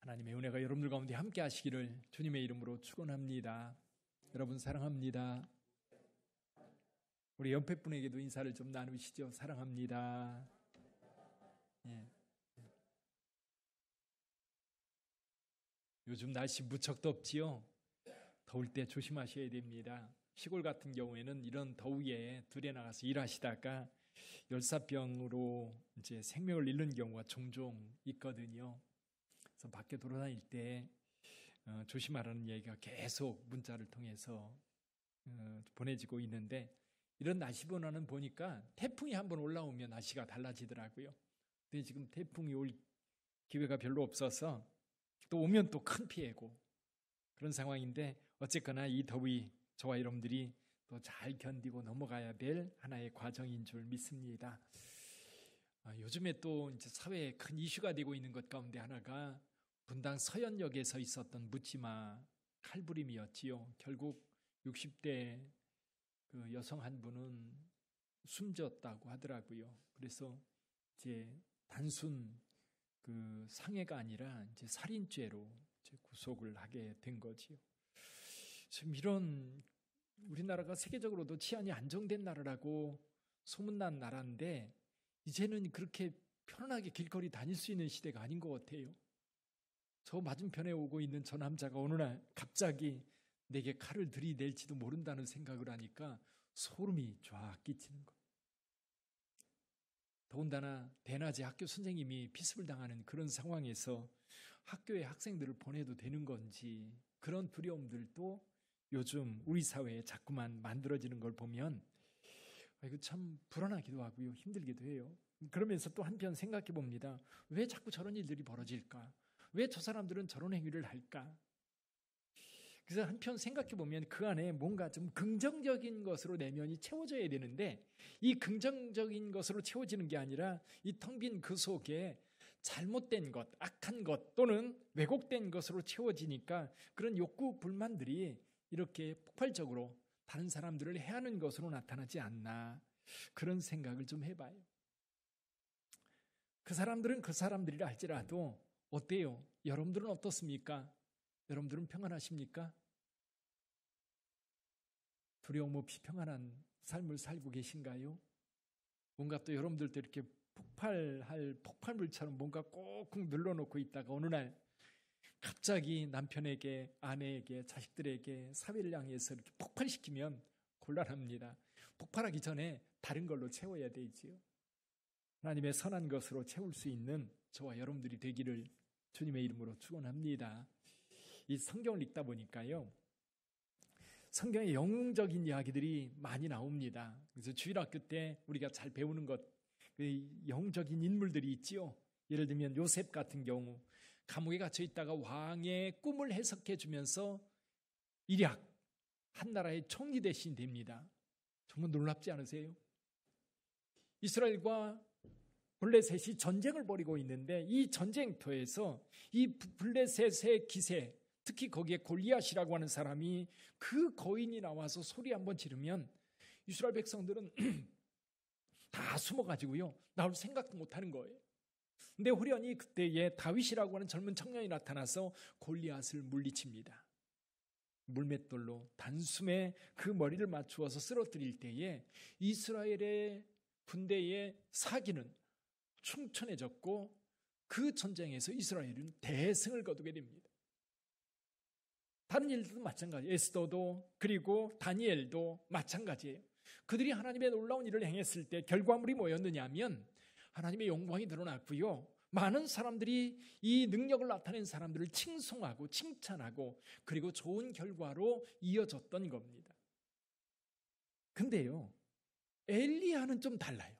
하나님의 은혜가 여러분들 가운데 함께 하시기를 주님의 이름으로 축원합니다. 여러분 사랑합니다. 우리 옆에 분에게도 인사를 좀 나누시죠. 사랑합니다. 예. 요즘 날씨 무척 덥지요. 더울 때 조심하셔야 됩니다. 시골 같은 경우에는 이런 더위에 들에 나가서 일하시다가 열사병으로 이제 생명을 잃는 경우가 종종 있거든요. 그래서 밖에 돌아다닐 때 조심하라는 얘기가 계속 문자를 통해서 보내지고 있는데, 이런 날씨 변화는 보니까 태풍이 한번 올라오면 날씨가 달라지더라고요. 근데 지금 태풍이 올 기회가 별로 없어서 또 오면 또 큰 피해고 그런 상황인데, 어쨌거나 이 더위 저와 여러분들이 또 잘 견디고 넘어가야 될 하나의 과정인 줄 믿습니다. 요즘에 또 이제 사회에 큰 이슈가 되고 있는 것 가운데 하나가 분당 서현역에서 있었던 묻지마 칼부림이었지요. 결국 60대 그 여성 한 분은 숨졌다고 하더라고요. 그래서 이제 단순 그 상해가 아니라 이제 살인죄로 이제 구속을 하게 된 거지요. 지금 이런 우리나라가 세계적으로도 치안이 안정된 나라라고 소문난 나라인데, 이제는 그렇게 편안하게 길거리 다닐 수 있는 시대가 아닌 것 같아요. 저 맞은편에 오고 있는 저 남자가 어느 날 갑자기 내게 칼을 들이댈지도 모른다는 생각을 하니까 소름이 쫙 끼치는 것. 더군다나 대낮에 학교 선생님이 피습을 당하는 그런 상황에서 학교에 학생들을 보내도 되는 건지, 그런 두려움들도 요즘 우리 사회에 자꾸만 만들어지는 걸 보면 이거 참 불안하기도 하고요, 힘들기도 해요. 그러면서 또 한편 생각해 봅니다. 왜 자꾸 저런 일들이 벌어질까? 왜 저 사람들은 저런 행위를 할까? 그래서 한편 생각해 보면 그 안에 뭔가 좀 긍정적인 것으로 내면이 채워져야 되는데, 이 긍정적인 것으로 채워지는 게 아니라 이 텅 빈 그 속에 잘못된 것, 악한 것 또는 왜곡된 것으로 채워지니까 그런 욕구, 불만들이 이렇게 폭발적으로 다른 사람들을 해하는 것으로 나타나지 않나, 그런 생각을 좀 해봐요. 그 사람들은 그 사람들이라 할지라도 어때요? 여러분들은 어떻습니까? 여러분들은 평안하십니까? 두려움 없이 평안한 삶을 살고 계신가요? 뭔가 또 여러분들도 이렇게 폭발할 폭발물처럼 뭔가 꾹꾹 눌러놓고 있다가 어느 날 갑자기 남편에게, 아내에게, 자식들에게, 사회를 향해서 이렇게 폭발시키면 곤란합니다. 폭발하기 전에 다른 걸로 채워야 되지요. 하나님의 선한 것으로 채울 수 있는 저와 여러분들이 되기를 주님의 이름으로 축원합니다. 이 성경을 읽다 보니까요, 성경에 영웅적인 이야기들이 많이 나옵니다. 그래서 주일학교 때 우리가 잘 배우는 것, 그 영웅적인 인물들이 있지요. 예를 들면 요셉 같은 경우 감옥에 갇혀 있다가 왕의 꿈을 해석해 주면서 일약 한 나라의 총리 대신 됩니다. 정말 놀랍지 않으세요? 이스라엘과 블레셋이 전쟁을 벌이고 있는데, 이 전쟁터에서 이 블레셋의 기세, 특히 거기에 골리앗이라고 하는 사람이, 그 거인이 나와서 소리 한번 지르면 이스라엘 백성들은 다 숨어가지고요, 나올 생각도 못하는 거예요. 근데 호련히 그때에 다윗이라고 하는 젊은 청년이 나타나서 골리앗을 물리칩니다. 물맷돌로 단숨에 그 머리를 맞추어서 쓰러뜨릴 때에 이스라엘의 군대의 사기는 충천해졌고, 그 전쟁에서 이스라엘은 대승을 거두게 됩니다. 다른 일들도 마찬가지예요. 에스더도, 그리고 다니엘도 마찬가지예요. 그들이 하나님의 놀라운 일을 행했을 때 결과물이 뭐였느냐 하면 하나님의 영광이 드러났고요, 많은 사람들이 이 능력을 나타낸 사람들을 칭송하고 칭찬하고, 그리고 좋은 결과로 이어졌던 겁니다. 근데요, 엘리야는 좀 달라요.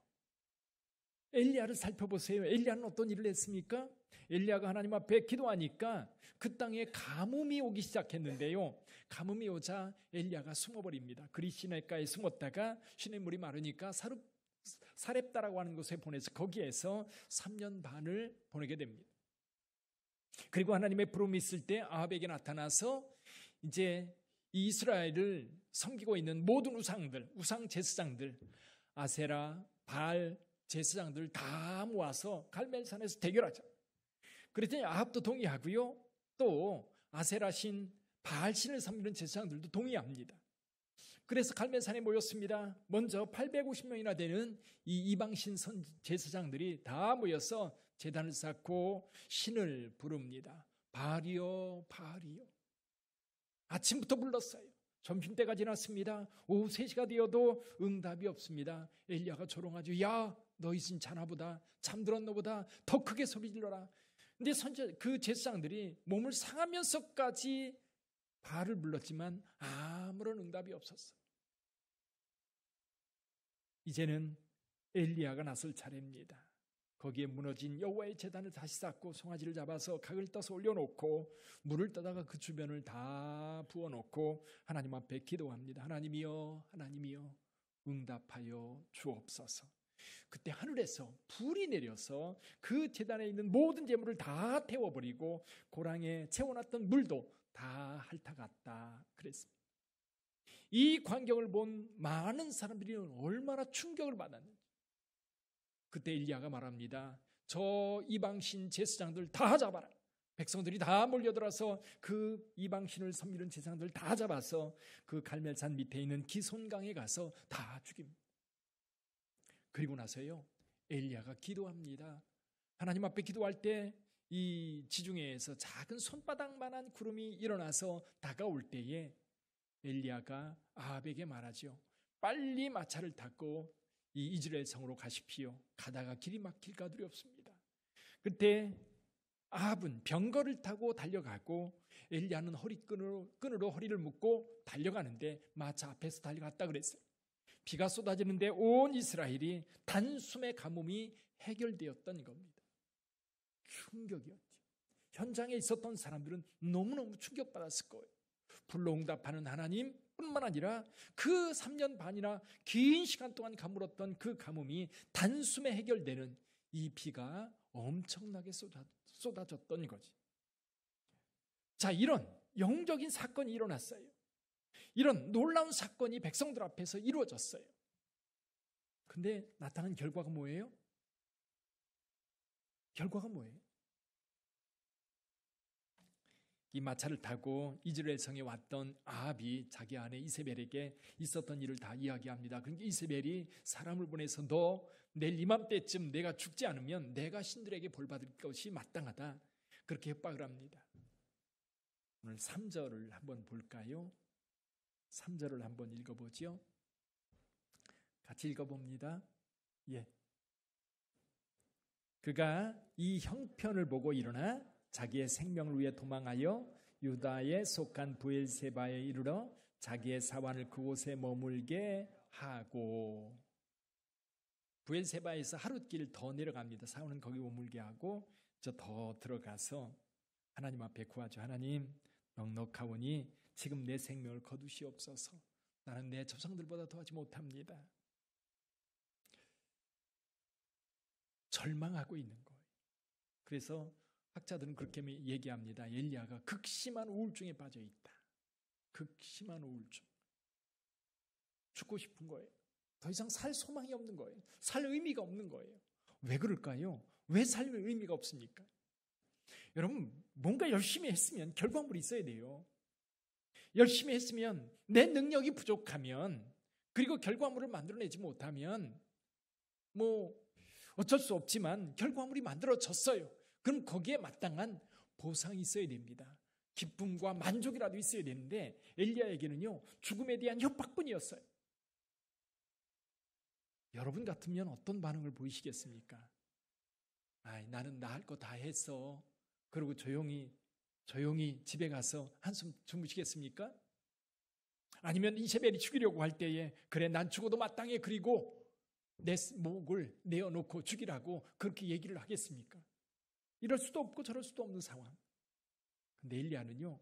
엘리야를 살펴보세요. 엘리야는 어떤 일을 했습니까? 엘리야가 하나님 앞에 기도하니까 그 땅에 가뭄이 오기 시작했는데요, 가뭄이 오자 엘리야가 숨어버립니다. 그리 시냇가에 숨었다가 시냇물이 마르니까 사렙다라고 하는 곳에 보내서 거기에서 3년 반을 보내게 됩니다. 그리고 하나님의 부름이 있을 때 아합에게 나타나서 이제 이 이스라엘을 섬기고 있는 모든 우상들, 우상 제사장들, 아세라, 바알 제사장들 다 모아서 갈멜산에서 대결하자. 그랬더니 아합도 동의하고요. 또 아세라신 바알신을 섬기는 제사장들도 동의합니다. 그래서 갈멜산에 모였습니다. 먼저 850명이나 되는 이 이방신 제사장들이 다 모여서 제단을 쌓고 신을 부릅니다. 바알이여, 바알이여. 아침부터 불렀어요. 점심때가 지났습니다. 오후 3시가 되어도 응답이 없습니다. 엘리야가 조롱하죠. 야, 너희 신 자나보다, 잠들었노보다 더 크게 소리 질러라. 근데 그 제사장들이 몸을 상하면서까지 바알을 불렀지만 아무런 응답이 없었어요. 이제는 엘리야가 나설 차례입니다. 거기에 무너진 여호와의 제단을 다시 쌓고 송아지를 잡아서 각을 떠서 올려놓고 물을 떠다가 그 주변을 다 부어놓고 하나님 앞에 기도합니다. 하나님이여, 하나님이여, 응답하여 주옵소서. 그때 하늘에서 불이 내려서 그 제단에 있는 모든 재물을 다 태워버리고 고랑에 채워놨던 물도 다 핥아갔다 그랬습니다. 이 광경을 본 많은 사람들이 얼마나 충격을 받았는지. 그때 엘리야가 말합니다. 저 이방신 제사장들 다 잡아라. 백성들이 다 몰려들어서 그 이방신을 섬기는 제사장들 다 잡아서 그 갈멜산 밑에 있는 기손강에 가서 다 죽입니다. 그리고 나서요, 엘리야가 기도합니다. 하나님 앞에 기도할 때 이 지중해에서 작은 손바닥만한 구름이 일어나서 다가올 때에 엘리야가 아합에게 말하죠. 빨리 마차를 타고 이 이즈라엘 성으로 가십시오. 가다가 길이 막힐까 두렵습니다. 그때 아합은 병거를 타고 달려가고 엘리야는 끈으로 허리를 묶고 달려가는데 마차 앞에서 달려갔다 그랬어요. 비가 쏟아지는데 온 이스라엘이 단숨에 가뭄이 해결되었던 겁니다. 충격이었죠. 현장에 있었던 사람들은 너무너무 충격받았을 거예요. 불로 응답하는 하나님뿐만 아니라 그 3년 반이나 긴 시간 동안 가물었던 그 가뭄이 단숨에 해결되는 이 비가 엄청나게 쏟아졌던 거지. 자, 이런 영적인 사건이 일어났어요. 이런 놀라운 사건이 백성들 앞에서 이루어졌어요. 근데 나타난 결과가 뭐예요? 결과가 뭐예요? 이 마차를 타고 이즈라엘 성에 왔던 아합이 자기 아내 이세벨에게 있었던 일을 다 이야기합니다. 그러니까 이세벨이 사람을 보내서 너 내일 이맘때쯤 내가 죽지 않으면 내가 신들에게 벌받을 것이 마땅하다. 그렇게 협박을 합니다. 오늘 3절을 한번 볼까요? 3절을 한번 읽어보죠. 같이 읽어봅니다. 예. 그가 이 형편을 보고 일어나 자기의 생명을 위해 도망하여 유다에 속한 브엘세바에 이르러 자기의 사환을 그곳에 머물게 하고, 브엘세바에서 하룻길 더 내려갑니다. 사환은 거기 머물게 하고 저 더 들어가서 하나님 앞에 구하죠. 하나님, 넉넉하오니 지금 내 생명을 거두시옵소서. 나는 내 조상들보다 더하지 못합니다. 절망하고 있는 거예요. 그래서 학자들은 그렇게 얘기합니다. 엘리야가 극심한 우울증에 빠져 있다. 극심한 우울증. 죽고 싶은 거예요. 더 이상 살 소망이 없는 거예요. 살 의미가 없는 거예요. 왜 그럴까요? 왜 삶의 의미가 없습니까? 여러분, 뭔가 열심히 했으면 결과물이 있어야 돼요. 열심히 했으면 내 능력이 부족하면, 그리고 결과물을 만들어내지 못하면 어쩔 수 없지만 결과물이 만들어졌어요. 그럼 거기에 마땅한 보상이 있어야 됩니다. 기쁨과 만족이라도 있어야 되는데 엘리야에게는요, 죽음에 대한 협박뿐이었어요. 여러분 같으면 어떤 반응을 보이시겠습니까? 나는 나 할 거 다 했어. 그리고 조용히 집에 가서 한숨 주무시겠습니까? 아니면 이세벨이 죽이려고 할 때에 그래, 난 죽어도 마땅해, 그리고 내 목을 내어놓고 죽이라고 그렇게 얘기를 하겠습니까? 이럴 수도 없고 저럴 수도 없는 상황. 근데 엘리야는요,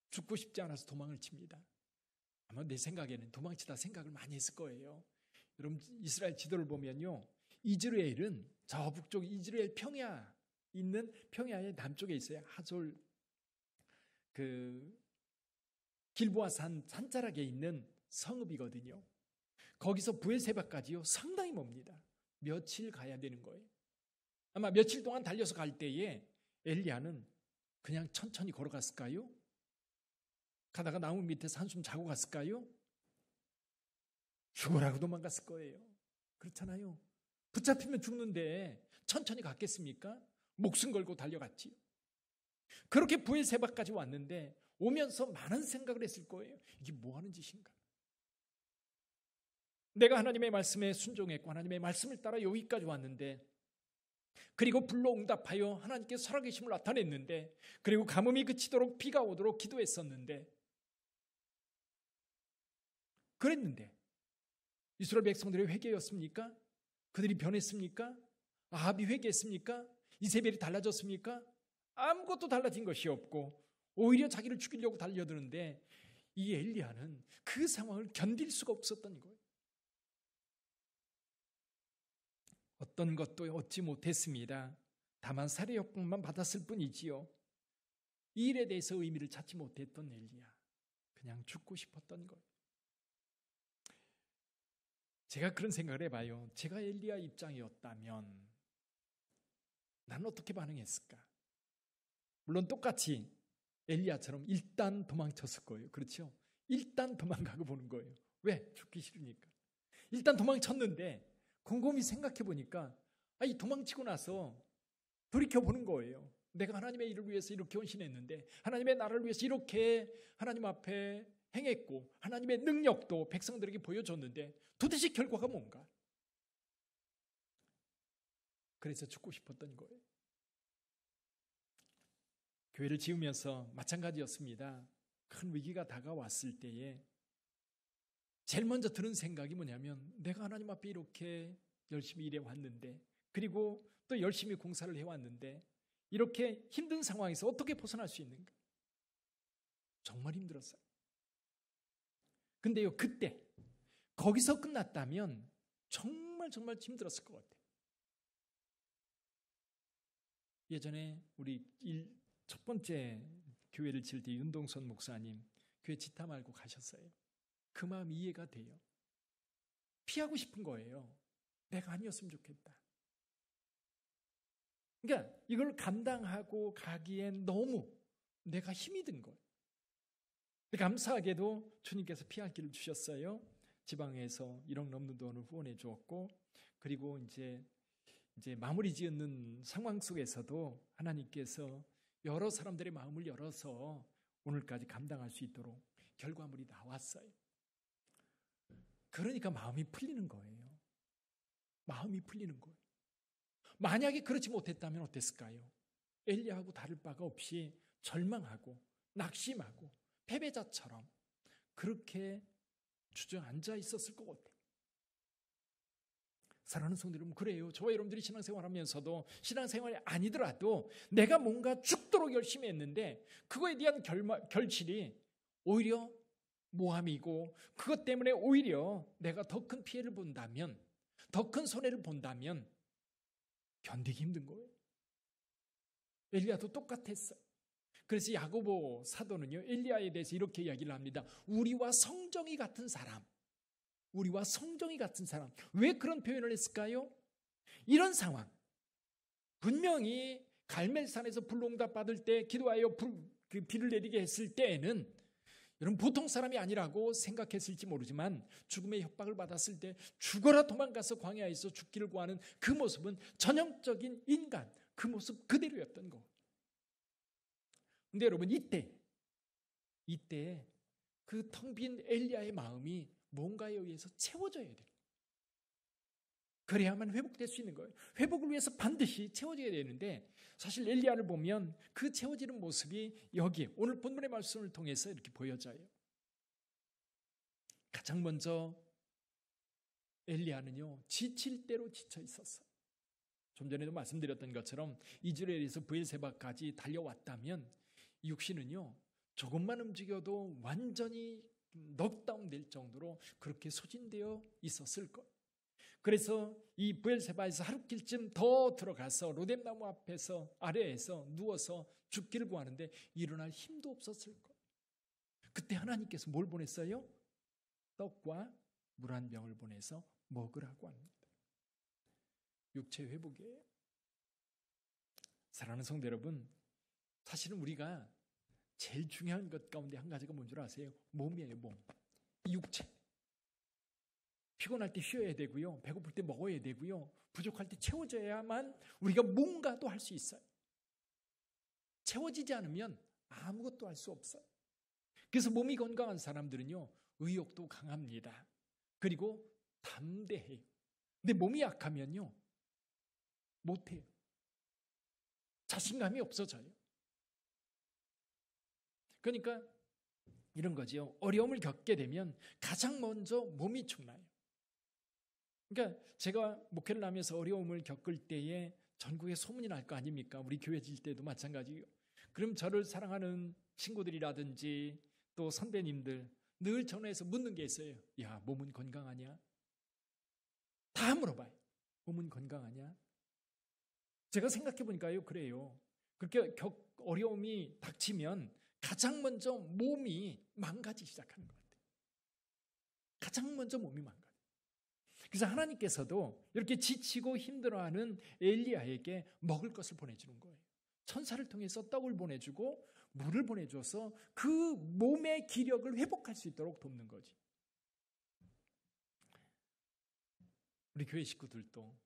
죽고 싶지 않아서 도망을 칩니다. 아마 내 생각에는 도망치다 생각을 많이 했을 거예요. 여러분, 이스라엘 지도를 보면요, 이즈라엘은 저 북쪽 이즈라엘 평야 있는 평야의 남쪽에 있어요. 하솔 길보아 산자락에 있는 성읍이거든요. 거기서 브엘세바까지요, 상당히 멉니다. 며칠 가야 되는 거예요. 아마 며칠 동안 달려서 갈 때에 엘리야는 그냥 천천히 걸어갔을까요? 가다가 나무 밑에서 한숨 자고 갔을까요? 죽으라고 도망갔을 거예요. 그렇잖아요. 붙잡히면 죽는데 천천히 갔겠습니까? 목숨 걸고 달려갔지요. 그렇게 브엘세바까지 왔는데 오면서 많은 생각을 했을 거예요. 이게 뭐 하는 짓인가? 내가 하나님의 말씀에 순종했고 하나님의 말씀을 따라 여기까지 왔는데, 그리고 불로 응답하여 하나님께 살아계심을 나타냈는데, 그리고 가뭄이 그치도록 비가 오도록 기도했었는데, 그랬는데 이스라엘 백성들의 회개였습니까? 그들이 변했습니까? 아합이 회개했습니까? 이세벨이 달라졌습니까? 아무것도 달라진 것이 없고 오히려 자기를 죽이려고 달려드는데, 이 엘리야는 그 상황을 견딜 수가 없었던 거예요. 어떤 것도 얻지 못했습니다. 다만 살해 협박만 받았을 뿐이지요. 이 일에 대해서 의미를 찾지 못했던 엘리야, 그냥 죽고 싶었던 거예요. 제가 그런 생각을 해봐요. 제가 엘리야 입장이었다면 나는 어떻게 반응했을까? 물론 똑같이 엘리야처럼 일단 도망쳤을 거예요. 그렇죠? 일단 도망가고 보는 거예요. 왜? 죽기 싫으니까. 일단 도망쳤는데 곰곰이 생각해 보니까 이 도망치고 나서 돌이켜보는 거예요. 내가 하나님의 일을 위해서 이렇게 헌신했는데, 하나님의 나라를 위해서 이렇게 하나님 앞에 행했고, 하나님의 능력도 백성들에게 보여줬는데 도대체 결과가 뭔가? 그래서 죽고 싶었던 거예요. 교회를 지으면서 마찬가지였습니다. 큰 위기가 다가왔을 때에 제일 먼저 드는 생각이 뭐냐면, 내가 하나님 앞에 이렇게 열심히 일해왔는데, 그리고 또 열심히 공사를 해왔는데 이렇게 힘든 상황에서 어떻게 벗어날 수 있는가? 정말 힘들었어요. 근데요, 그때 거기서 끝났다면 정말 힘들었을 것 같아요. 예전에 우리 첫 번째 교회를 지을 때 윤동선 목사님 교회 지타 말고 가셨어요. 그 마음 이해가 돼요. 피하고 싶은 거예요. 내가 아니었으면 좋겠다. 그러니까 이걸 감당하고 가기엔 너무 내가 힘이 든 거예요. 감사하게도 주님께서 피할 길을 주셨어요. 지방에서 1억 넘는 돈을 후원해 주었고, 그리고 이제 마무리 지은 상황 속에서도 하나님께서 여러 사람들의 마음을 열어서 오늘까지 감당할 수 있도록 결과물이 나왔어요. 그러니까 마음이 풀리는 거예요. 마음이 풀리는 거예요. 만약에 그렇지 못했다면 어땠을까요? 엘리야하고 다를 바가 없이 절망하고 낙심하고 패배자처럼 그렇게 주저앉아 있었을 것 같아요. 사랑하는 성도 여러분, 그래요. 저와 여러분들이 신앙생활하면서도 신앙생활이 아니더라도 내가 뭔가 죽도록 열심히 했는데 그거에 대한 결실이 오히려 모함이고, 그것 때문에 오히려 내가 더 큰 피해를 본다면, 더 큰 손해를 본다면 견디기 힘든 거예요. 엘리야도 똑같았어요. 그래서 야고보 사도는요, 엘리야에 대해서 이렇게 이야기를 합니다. 우리와 성정이 같은 사람. 우리와 성정이 같은 사람. 왜 그런 표현을 했을까요? 이런 상황, 분명히 갈멜산에서 불응답 받을 때 기도하여 비를 내리게 했을 때에는 여러분 보통 사람이 아니라고 생각했을지 모르지만, 죽음의 협박을 받았을 때 죽어라 도망가서 광야에서 죽기를 구하는 그 모습은 전형적인 인간, 그 모습 그대로였던 거. 근데 여러분, 이때 그 텅 빈 엘리야의 마음이 뭔가에 의해서 채워져야 돼요. 그래야만 회복될 수 있는 거예요. 회복을 위해서 반드시 채워져야 되는데, 사실 엘리야를 보면 그 채워지는 모습이 여기 오늘 본문의 말씀을 통해서 이렇게 보여져요. 가장 먼저 엘리야는요, 지칠 대로 지쳐 있었어요. 좀 전에도 말씀드렸던 것처럼 이스라엘에서 브엘세바까지 달려왔다면 육신은요, 조금만 움직여도 완전히 넉다운 될 정도로 그렇게 소진되어 있었을 것. 그래서 이 브엘세바에서 하룻길쯤 더 들어가서 로뎀나무 앞에서 아래에서 누워서 죽기를 구하는데 일어날 힘도 없었을 것. 그때 하나님께서 뭘 보냈어요? 떡과 물 한 병을 보내서 먹으라고 합니다. 육체 회복이에요. 사랑하는 성도 여러분, 사실은 우리가 제일 중요한 것 가운데 한 가지가 뭔 줄 아세요? 몸이에요, 몸. 육체. 피곤할 때 쉬어야 되고요. 배고플 때 먹어야 되고요. 부족할 때 채워져야만 우리가 뭔가도 할 수 있어요. 채워지지 않으면 아무것도 할 수 없어요. 그래서 몸이 건강한 사람들은요, 의욕도 강합니다. 그리고 담대해요. 근데 몸이 약하면요, 못해요. 자신감이 없어져요. 그러니까 이런 거죠. 어려움을 겪게 되면 가장 먼저 몸이 축나요. 그러니까 제가 목회를 하면서 어려움을 겪을 때에 전국에 소문이 날 거 아닙니까? 우리 교회 질 때도 마찬가지예요. 그럼 저를 사랑하는 친구들이라든지 또 선배님들 늘 전화해서 묻는 게 있어요. 야, 몸은 건강하냐? 다 물어봐요. 몸은 건강하냐? 제가 생각해 보니까요, 그래요. 그렇게 어려움이 닥치면 가장 먼저 몸이 망가지기 시작하는 것 같아요. 가장 먼저 몸이 망가져요. 그래서 하나님께서도 이렇게 지치고 힘들어하는 엘리야에게 먹을 것을 보내주는 거예요. 천사를 통해서 떡을 보내주고 물을 보내줘서 그 몸의 기력을 회복할 수 있도록 돕는 거지. 우리 교회 식구들도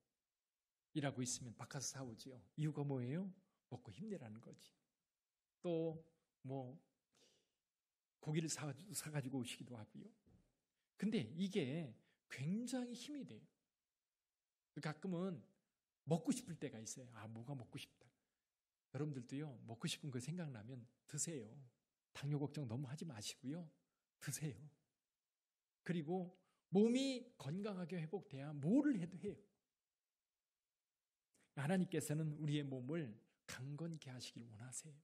일하고 있으면 바꿔서 사오지요. 이유가 뭐예요? 먹고 힘내라는 거지. 또 뭐 고기를 사가지고 오시기도 하고요. 근데 이게 굉장히 힘이 돼요. 가끔은 먹고 싶을 때가 있어요. 아, 뭐가 먹고 싶다. 여러분들도요, 먹고 싶은 거 생각나면 드세요. 당뇨 걱정 너무 하지 마시고요. 드세요. 그리고 몸이 건강하게 회복돼야 뭐를 해도 해요. 하나님께서는 우리의 몸을 강건케 하시길 원하세요.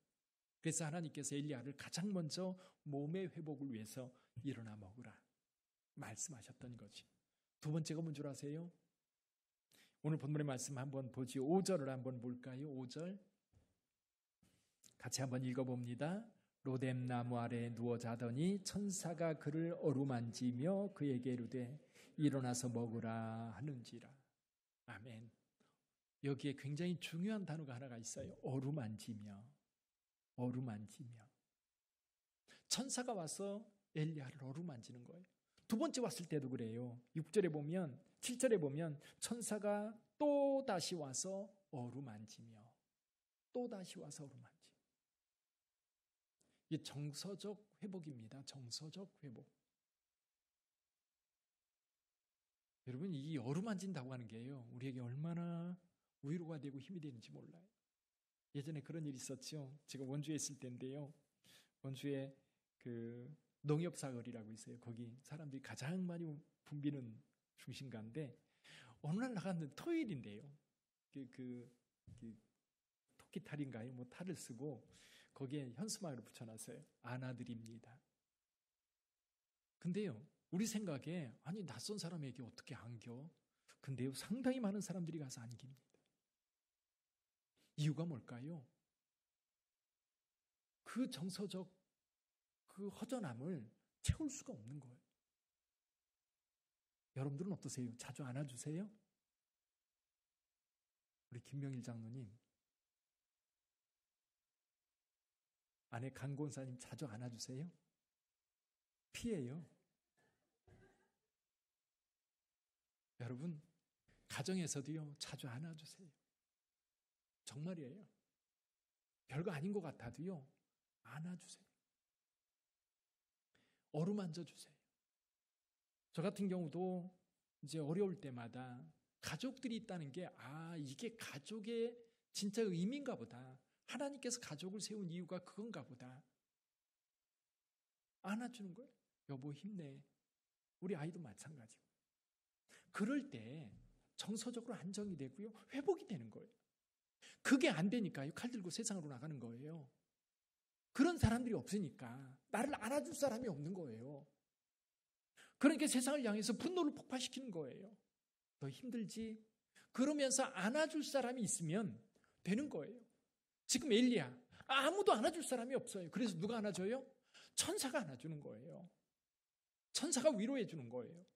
그래서 하나님께서 엘리야를 가장 먼저 몸의 회복을 위해서 일어나 먹으라 말씀하셨던 거지. 두 번째가 뭔 줄 아세요? 오늘 본문의 말씀 한번 보지. 5절을 한번 볼까요? 5절 같이 한번 읽어봅니다. 로뎀 나무 아래에 누워 자더니 천사가 그를 어루만지며 그에게 이르되 일어나서 먹으라 하는지라. 아멘. 여기에 굉장히 중요한 단어가 하나가 있어요. 어루만지며. 어루만지며. 천사가 와서 엘리야를 어루만지는 거예요. 두 번째 왔을 때도 그래요. 6절에 보면, 7절에 보면 천사가 또 다시 와서 어루만지며, 또 다시 와서 어루만지며. 이게 정서적 회복입니다. 정서적 회복. 여러분, 이 어루만진다고 하는 게요, 우리에게 얼마나 위로가 되고 힘이 되는지 몰라요. 예전에 그런 일이 있었죠. 제가 원주에 있을 때인데요. 원주에 그 농협사거리라고 있어요. 거기 사람들이 가장 많이 붐비는 중심가인데 어느 날 나갔는데 토요일인데요. 토끼 탈인가요? 뭐 탈을 쓰고 거기에 현수막을 붙여놨어요. 안아드립니다. 근데요, 우리 생각에 아니 낯선 사람에게 어떻게 안겨? 근데요, 상당히 많은 사람들이 가서 안깁니다. 이유가 뭘까요? 그 정서적 그 허전함을 채울 수가 없는 거예요. 여러분들은 어떠세요? 자주 안아주세요? 우리 김명일 장로님, 아내 강권사님 자주 안아주세요? 피해요. 여러분, 가정에서도요, 자주 안아주세요. 정말이에요. 별거 아닌 것 같아도요, 안아주세요. 어루만져주세요. 저 같은 경우도 이제 어려울 때마다 가족들이 있다는 게, 아, 이게 가족의 진짜 의미인가 보다. 하나님께서 가족을 세운 이유가 그건가 보다. 안아주는 거예요. 여보 힘내. 우리 아이도 마찬가지고. 그럴 때 정서적으로 안정이 되고요, 회복이 되는 거예요. 그게 안 되니까요, 칼 들고 세상으로 나가는 거예요. 그런 사람들이 없으니까 나를 안아줄 사람이 없는 거예요. 그러니까 세상을 향해서 분노를 폭발시키는 거예요. 너 힘들지? 그러면서 안아줄 사람이 있으면 되는 거예요. 지금 엘리야, 아무도 안아줄 사람이 없어요. 그래서 누가 안아줘요? 천사가 안아주는 거예요. 천사가 위로해 주는 거예요.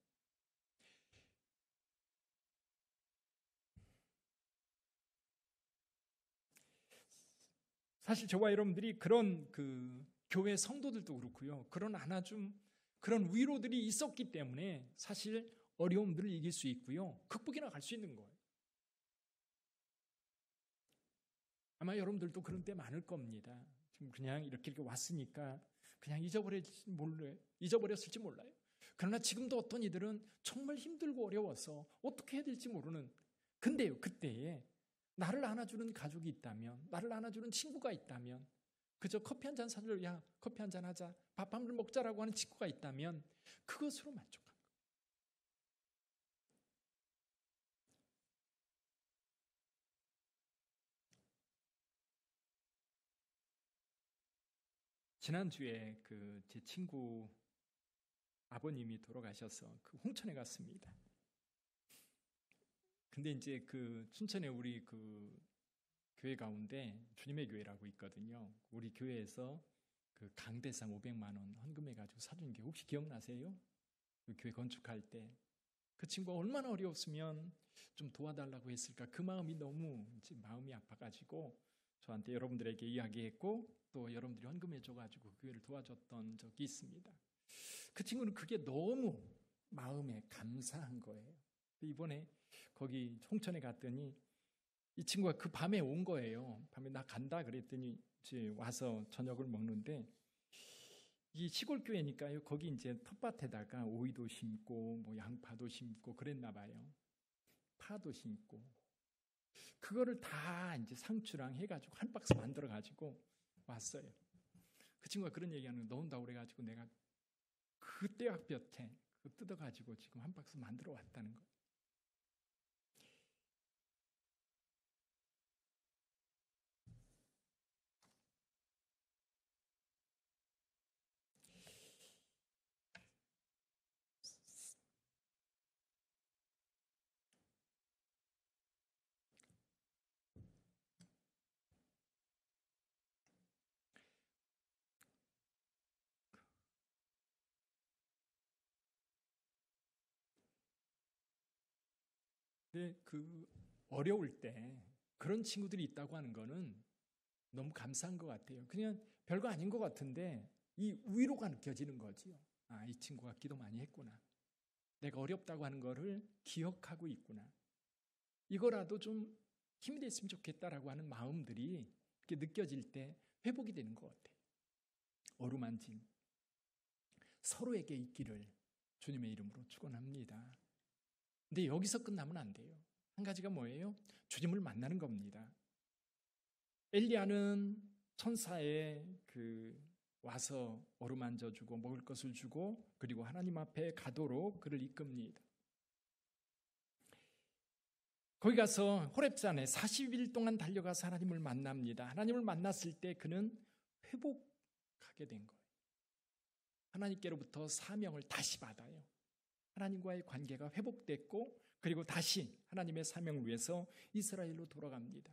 사실 저와 여러분들이 그런 교회 성도들도 그렇고요. 그런 안아줌, 그런 위로들이 있었기 때문에 사실 어려움들을 이길 수 있고요. 극복해 나갈 수 있는 거예요. 아마 여러분들도 그런 때 많을 겁니다. 지금 그냥 이렇게 왔으니까 그냥 잊어버렸을지 몰라요. 그러나 지금도 어떤 이들은 정말 힘들고 어려워서 어떻게 해야 될지 모르는, 근데요, 그때에 나를 안아주는 가족이 있다면, 나를 안아주는 친구가 있다면, 그저 커피 한 잔 사주려, 야, 커피 한 잔 하자, 밥 한 번 먹자라고 하는 친구가 있다면 그것으로 만족합니다. 지난주에 제 친구 아버님이 돌아가셔서 홍천에 갔습니다. 근데 이제 춘천에 우리 교회 가운데 주님의 교회라고 있거든요. 우리 교회에서 강대상 500만 원 헌금해가지고 사준 게 혹시 기억나세요? 그 교회 건축할 때 그 친구가 얼마나 어려웠으면 좀 도와달라고 했을까. 그 마음이 너무 이제 마음이 아파가지고 저한테 여러분들에게 이야기했고 또 여러분들이 헌금해줘가지고 그 교회를 도와줬던 적이 있습니다. 그 친구는 그게 너무 마음에 감사한 거예요. 이번에 거기 홍천에 갔더니 이 친구가 그 밤에 온 거예요. 밤에 나 간다 그랬더니 이제 와서 저녁을 먹는데 이 시골 교회니까요. 거기 이제 텃밭에다가 오이도 심고 뭐 양파도 심고 그랬나 봐요. 파도 심고 그거를 다 이제 상추랑 해가지고 한 박스 만들어 가지고 왔어요. 그 친구가 그런 얘기하는 거, 너 온다고 그래가지고 내가 그 떼약볕에 뜯어가지고 지금 한 박스 만들어 왔다는 거. 근데 어려울 때 그런 친구들이 있다고 하는 거는 너무 감사한 것 같아요. 그냥 별거 아닌 것 같은데 이 위로가 느껴지는 거지요. 아, 이 친구가 기도 많이 했구나. 내가 어렵다고 하는 거를 기억하고 있구나. 이거라도 좀 힘이 됐으면 좋겠다라고 하는 마음들이 이렇게 느껴질 때 회복이 되는 것 같아요. 어루만진 서로에게 있기를 주님의 이름으로 축원합니다. 근데 여기서 끝나면 안 돼요. 한 가지가 뭐예요? 주님을 만나는 겁니다. 엘리야는 천사에 와서 어루만져 주고 먹을 것을 주고 그리고 하나님 앞에 가도록 그를 이끕니다. 거기 가서 호렙산에 40일 동안 달려가서 하나님을 만납니다. 하나님을 만났을 때 그는 회복하게 된 거예요. 하나님께로부터 사명을 다시 받아요. 하나님과의 관계가 회복됐고 그리고 다시 하나님의 사명을 위해서 이스라엘로 돌아갑니다.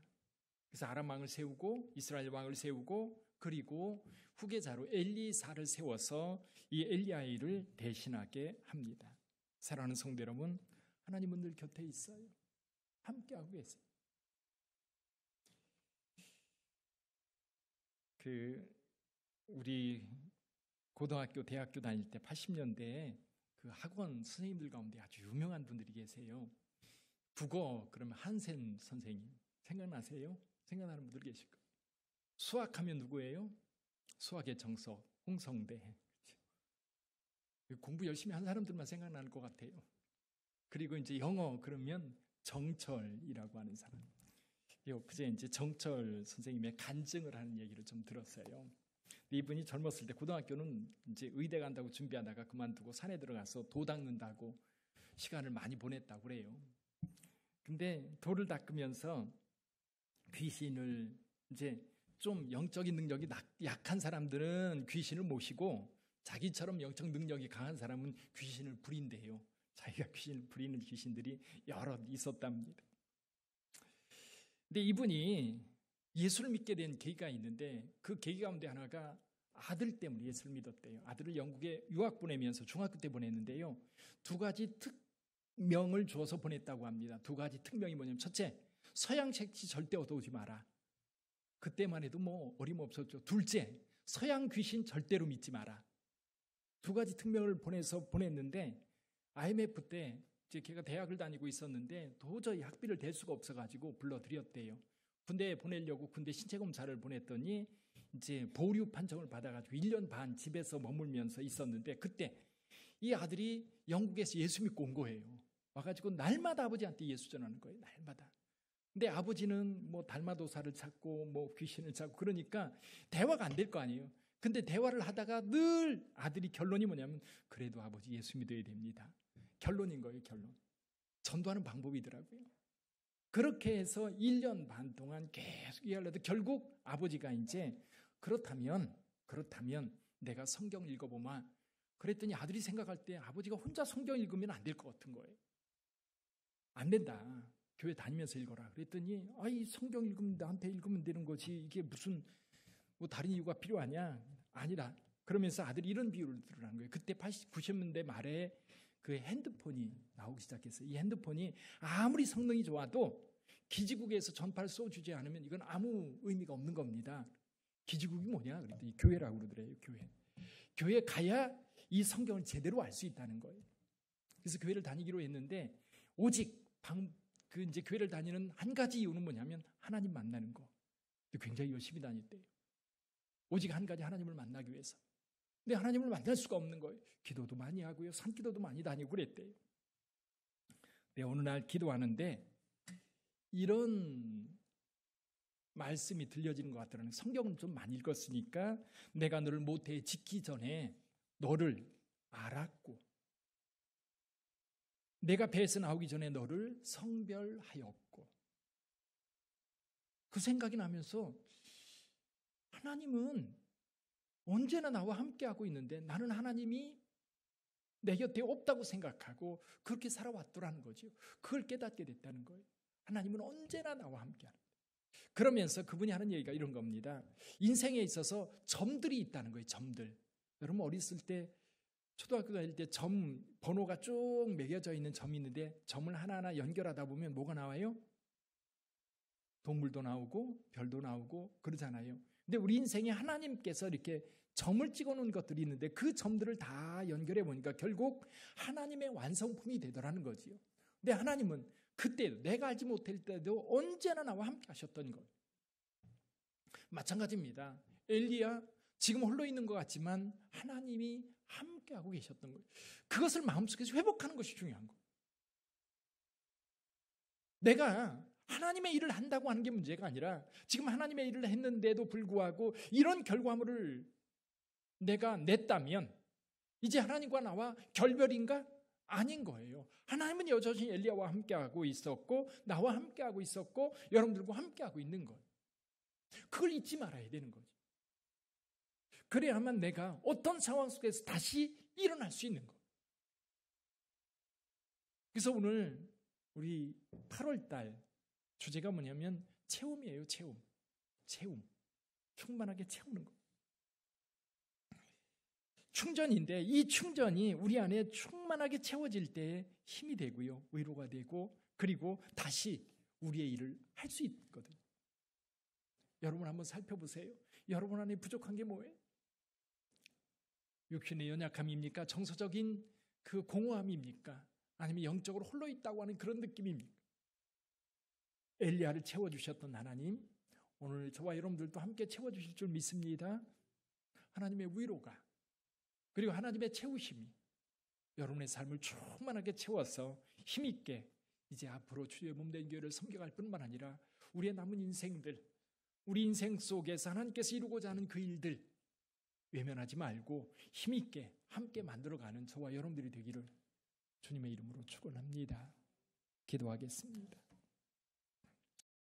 그래서 아람 왕을 세우고 이스라엘 왕을 세우고 그리고 후계자로 엘리사를 세워서 이 엘리야를 대신하게 합니다. 사랑하는 성도 여러분, 하나님은 늘 곁에 있어요. 함께하고 계세요. 우리 고등학교, 대학교 다닐 때 80년대에 학원 선생님들 가운데 아주 유명한 분들이 계세요. 국어 그러면 한센 선생님 생각나세요? 생각나는 분들 계실 거예요. 수학하면 누구예요? 수학의 정석 홍성대. 공부 열심히 한 사람들만 생각나는 것 같아요. 그리고 이제 영어 그러면 정철이라고 하는 사람. 그제 이제 정철 선생님의 간증을 하는 얘기를 좀 들었어요. 이분이 젊었을 때 고등학교는 이제 의대 간다고 준비하다가 그만두고 산에 들어가서 도 닦는다고 시간을 많이 보냈다고 그래요. 근데 돌을 닦으면서 귀신을 이제 좀 영적인 능력이 약한 사람들은 귀신을 모시고 자기처럼 영적 능력이 강한 사람은 귀신을 부린대요. 자기가 귀신을 부리는 귀신들이 여러 있었답니다. 근데 이분이 예수를 믿게 된 계기가 있는데 그 계기 가운데 하나가 아들 때문에 예수를 믿었대요. 아들을 영국에 유학 보내면서 중학교 때 보냈는데요. 2가지 특명을 주어서 보냈다고 합니다. 2가지 특명이 뭐냐면 첫째, 서양 색시 절대 얻어오지 마라. 그때만 해도 뭐 어림없었죠. 둘째, 서양 귀신 절대로 믿지 마라. 두 가지 특명을 보냈는데 IMF 때 이제 걔가 대학을 다니고 있었는데 도저히 학비를 댈 수가 없어가지고 불러들였대요. 군대에 보내려고 군대 신체 검사를 보냈더니 이제 보류 판정을 받아가지고 1년 반 집에서 머물면서 있었는데 그때 이 아들이 영국에서 예수 믿고 온 거예요. 와가지고 날마다 아버지한테 예수 전하는 거예요. 날마다. 근데 아버지는 뭐 달마도사를 찾고 뭐 귀신을 찾고 그러니까 대화가 안 될 거 아니에요. 근데 대화를 하다가 늘 아들이 결론이 뭐냐면 그래도 아버지 예수 믿어야 됩니다. 결론인 거예요. 결론. 전도하는 방법이더라고요. 그렇게 해서 1년 반 동안 계속 이해하려도 결국 아버지가 이제 그렇다면 내가 성경 읽어보마. 그랬더니 아들이 생각할 때 아버지가 혼자 성경 읽으면 안 될 것 같은 거예요. 안 된다. 교회 다니면서 읽어라. 그랬더니 아이 성경 읽으면 나한테 읽으면 되는 거지. 이게 무슨 뭐 다른 이유가 필요하냐? 아니다. 그러면서 아들이 이런 비유를 들으라는 거예요. 그때 90년대 말에 그 핸드폰이 나오기 시작했어요. 이 핸드폰이 아무리 성능이 좋아도 기지국에서 전파를 쏘주지 않으면 이건 아무 의미가 없는 겁니다. 기지국이 뭐냐? 그랬더니 교회라고 그러더래요. 교회 가야 이 성경을 제대로 알 수 있다는 거예요. 그래서 교회를 다니기로 했는데 오직 그 이제 교회를 다니는 한 가지 이유는 뭐냐면 하나님 만나는 거. 굉장히 열심히 다녔대요. 오직 한 가지 하나님을 만나기 위해서. 근데 하나님을 만날 수가 없는 거예요. 기도도 많이 하고요. 산기도도 많이 다니고 그랬대요. 근데 어느 날 기도하는데 이런 말씀이 들려지는 것 같더라고요. 성경은 좀 많이 읽었으니까 내가 너를 모태에 짓기 전에 너를 알았고 내가 배에서 나오기 전에 너를 성별하였고 그 생각이 나면서 하나님은 언제나 나와 함께하고 있는데 나는 하나님이 내 곁에 없다고 생각하고 그렇게 살아왔더라는 거죠. 그걸 깨닫게 됐다는 거예요. 하나님은 언제나 나와 함께하는 거예요. 그러면서 그분이 하는 얘기가 이런 겁니다. 인생에 있어서 점들이 있다는 거예요. 점들. 여러분 어렸을 때 초등학교 다닐 때 점 번호가 쭉 매겨져 있는 점이 있는데 점을 하나하나 연결하다 보면 뭐가 나와요? 동물도 나오고 별도 나오고 그러잖아요. 근데 우리 인생에 하나님께서 이렇게 점을 찍어놓은 것들이 있는데 그 점들을 다 연결해 보니까 결국 하나님의 완성품이 되더라는 거지요. 근데 하나님은 그때도 내가 알지 못할 때도 언제나 나와 함께 하셨던 거예요. 마찬가지입니다. 엘리야 지금 홀로 있는 것 같지만 하나님이 함께하고 계셨던 거예요. 그것을 마음속에서 회복하는 것이 중요한 거예요. 내가 하나님의 일을 한다고 하는 게 문제가 아니라 지금 하나님의 일을 했는데도 불구하고 이런 결과물을 내가 냈다면 이제 하나님과 나와 결별인가? 아닌 거예요. 하나님은 여전히 엘리야와 함께하고 있었고 나와 함께하고 있었고 여러분들과 함께하고 있는 거예요. 그걸 잊지 말아야 되는 거죠. 그래야만 내가 어떤 상황 속에서 다시 일어날 수 있는 거예요. 그래서 오늘 우리 8월 달 주제가 뭐냐면 채움이에요. 채움. 충만하게 채우는 거. 충전인데 이 충전이 우리 안에 충만하게 채워질 때 힘이 되고요. 위로가 되고 그리고 다시 우리의 일을 할 수 있거든요. 여러분 한번 살펴보세요. 여러분 안에 부족한 게 뭐예요? 육신의 연약함입니까? 정서적인 그 공허함입니까? 아니면 영적으로 홀로 있다고 하는 그런 느낌입니까? 엘리야를 채워주셨던 하나님, 오늘 저와 여러분들도 함께 채워주실 줄 믿습니다. 하나님의 위로가 그리고 하나님의 채우심이 여러분의 삶을 충만하게 채워서 힘있게 이제 앞으로 주의 몸된 교회를 섬겨갈 뿐만 아니라 우리의 남은 인생들, 우리 인생 속에서 하나님께서 이루고자 하는 그 일들 외면하지 말고 힘있게 함께 만들어가는 저와 여러분들이 되기를 주님의 이름으로 축원합니다. 기도하겠습니다.